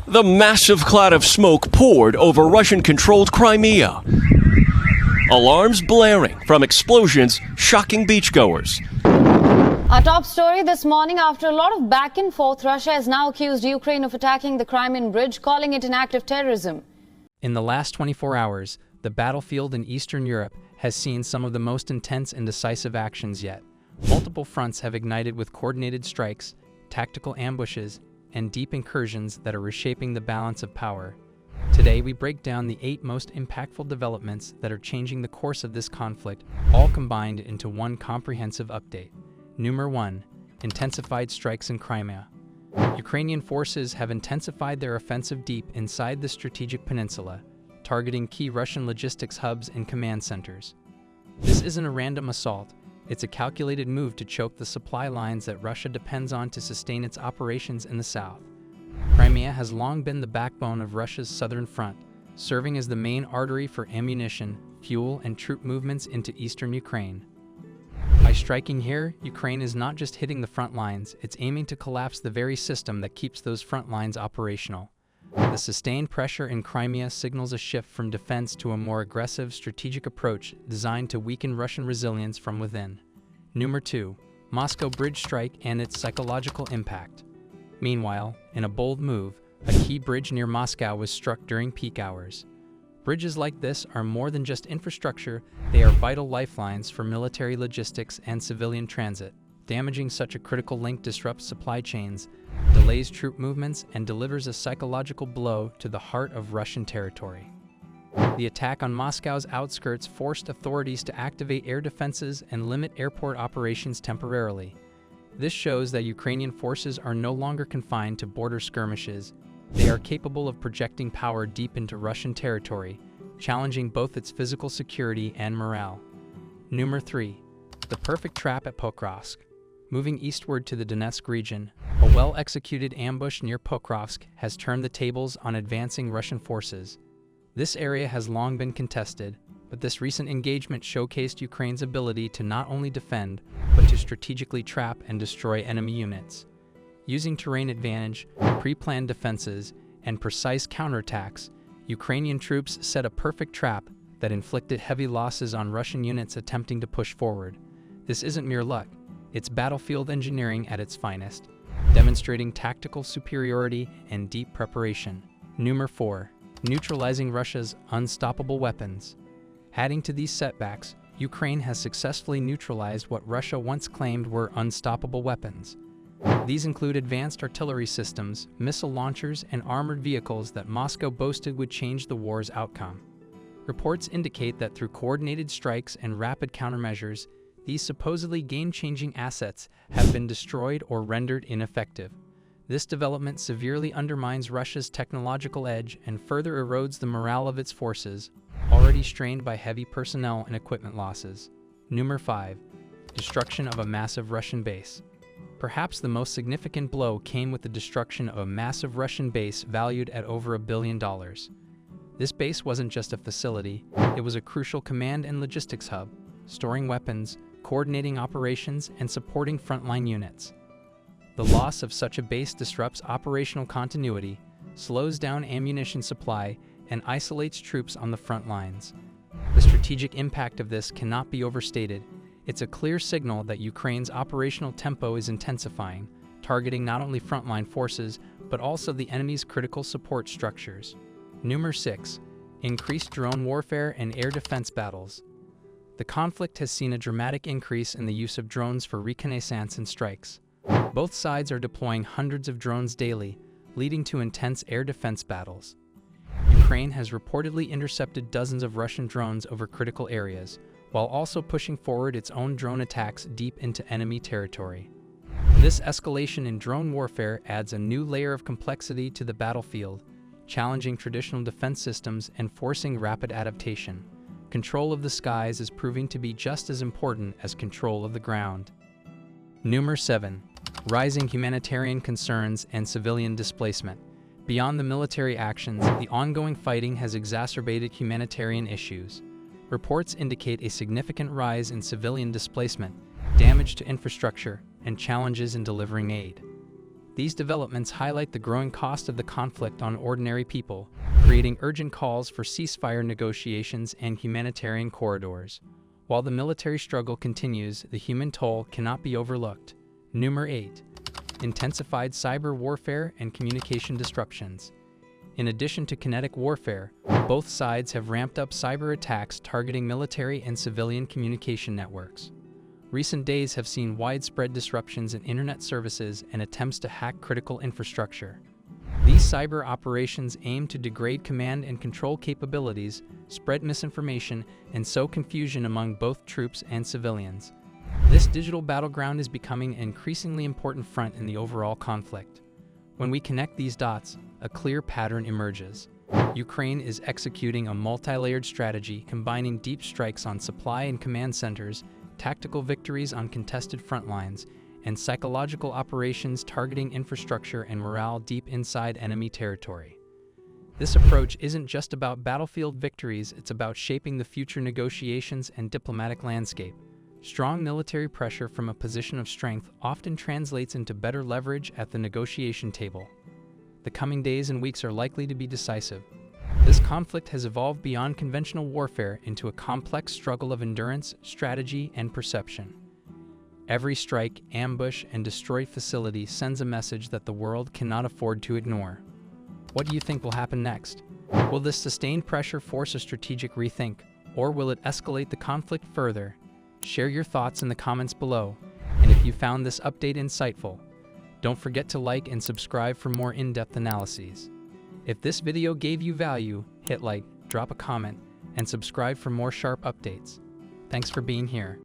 The massive cloud of smoke poured over Russian-controlled Crimea. Alarms blaring from explosions shocking beachgoers. Our top story this morning: after a lot of back and forth, Russia has now accused Ukraine of attacking the Crimean bridge, calling it an act of terrorism. In the last 24 hours, the battlefield in Eastern Europe has seen some of the most intense and decisive actions yet. Multiple fronts have ignited with coordinated strikes, tactical ambushes, and deep incursions that are reshaping the balance of power. Today, we break down the 8 most impactful developments that are changing the course of this conflict, all combined into one comprehensive update. Number 1. Intensified strikes in Crimea. Ukrainian forces have intensified their offensive deep inside the strategic peninsula, targeting key Russian logistics hubs and command centers. This isn't a random assault. It's a calculated move to choke the supply lines that Russia depends on to sustain its operations in the south. Crimea has long been the backbone of Russia's southern front, serving as the main artery for ammunition, fuel, and troop movements into eastern Ukraine. By striking here, Ukraine is not just hitting the front lines, it's aiming to collapse the very system that keeps those front lines operational. The sustained pressure in Crimea signals a shift from defense to a more aggressive, strategic approach designed to weaken Russian resilience from within. Number 2. Moscow bridge strike and its psychological impact. Meanwhile, in a bold move, a key bridge near Moscow was struck during peak hours. Bridges like this are more than just infrastructure, they are vital lifelines for military logistics and civilian transit. Damaging such a critical link disrupts supply chains, delays troop movements, and delivers a psychological blow to the heart of Russian territory. The attack on Moscow's outskirts forced authorities to activate air defenses and limit airport operations temporarily. This shows that Ukrainian forces are no longer confined to border skirmishes. They are capable of projecting power deep into Russian territory, challenging both its physical security and morale. Number 3. The perfect trap at Pokrovsk. Moving eastward to the Donetsk region, a well-executed ambush near Pokrovsk has turned the tables on advancing Russian forces. This area has long been contested, but this recent engagement showcased Ukraine's ability to not only defend, but to strategically trap and destroy enemy units. Using terrain advantage, pre-planned defenses, and precise counterattacks, Ukrainian troops set a perfect trap that inflicted heavy losses on Russian units attempting to push forward. This isn't mere luck. It's battlefield engineering at its finest, demonstrating tactical superiority and deep preparation. Number 4. Neutralizing Russia's unstoppable weapons. Adding to these setbacks, Ukraine has successfully neutralized what Russia once claimed were unstoppable weapons. These include advanced artillery systems, missile launchers, and armored vehicles that Moscow boasted would change the war's outcome. Reports indicate that through coordinated strikes and rapid countermeasures, these supposedly game-changing assets have been destroyed or rendered ineffective. This development severely undermines Russia's technological edge and further erodes the morale of its forces, already strained by heavy personnel and equipment losses. Number 5. Destruction of a massive Russian base. Perhaps the most significant blow came with the destruction of a massive Russian base valued at over $1 billion. This base wasn't just a facility, it was a crucial command and logistics hub, storing weapons, coordinating operations, and supporting frontline units. The loss of such a base disrupts operational continuity, slows down ammunition supply, and isolates troops on the front lines. The strategic impact of this cannot be overstated. It's a clear signal that Ukraine's operational tempo is intensifying, targeting not only frontline forces, but also the enemy's critical support structures. Number 6. Increased drone warfare and air defense battles. The conflict has seen a dramatic increase in the use of drones for reconnaissance and strikes. Both sides are deploying hundreds of drones daily, leading to intense air defense battles. Ukraine has reportedly intercepted dozens of Russian drones over critical areas, while also pushing forward its own drone attacks deep into enemy territory. This escalation in drone warfare adds a new layer of complexity to the battlefield, challenging traditional defense systems and forcing rapid adaptation. Control of the skies is proving to be just as important as control of the ground. Number 7. Rising humanitarian concerns and civilian displacement. Beyond the military actions, the ongoing fighting has exacerbated humanitarian issues. Reports indicate a significant rise in civilian displacement, damage to infrastructure, and challenges in delivering aid. These developments highlight the growing cost of the conflict on ordinary people, creating urgent calls for ceasefire negotiations and humanitarian corridors. While the military struggle continues, the human toll cannot be overlooked. Number 8. Intensified cyber warfare and communication disruptions. In addition to kinetic warfare, both sides have ramped up cyber attacks targeting military and civilian communication networks. Recent days have seen widespread disruptions in internet services and attempts to hack critical infrastructure. These cyber operations aim to degrade command and control capabilities, spread misinformation, and sow confusion among both troops and civilians. This digital battleground is becoming an increasingly important front in the overall conflict. When we connect these dots, a clear pattern emerges. Ukraine is executing a multi-layered strategy combining deep strikes on supply and command centers, tactical victories on contested front lines, and psychological operations targeting infrastructure and morale deep inside enemy territory. This approach isn't just about battlefield victories, it's about shaping the future negotiations and diplomatic landscape. Strong military pressure from a position of strength often translates into better leverage at the negotiation table. The coming days and weeks are likely to be decisive. This conflict has evolved beyond conventional warfare into a complex struggle of endurance, strategy, and perception. Every strike, ambush, and destroyed facility sends a message that the world cannot afford to ignore. What do you think will happen next? Will this sustained pressure force a strategic rethink, or will it escalate the conflict further? Share your thoughts in the comments below, and if you found this update insightful, don't forget to like and subscribe for more in-depth analyses. If this video gave you value, hit like, drop a comment, and subscribe for more sharp updates. Thanks for being here.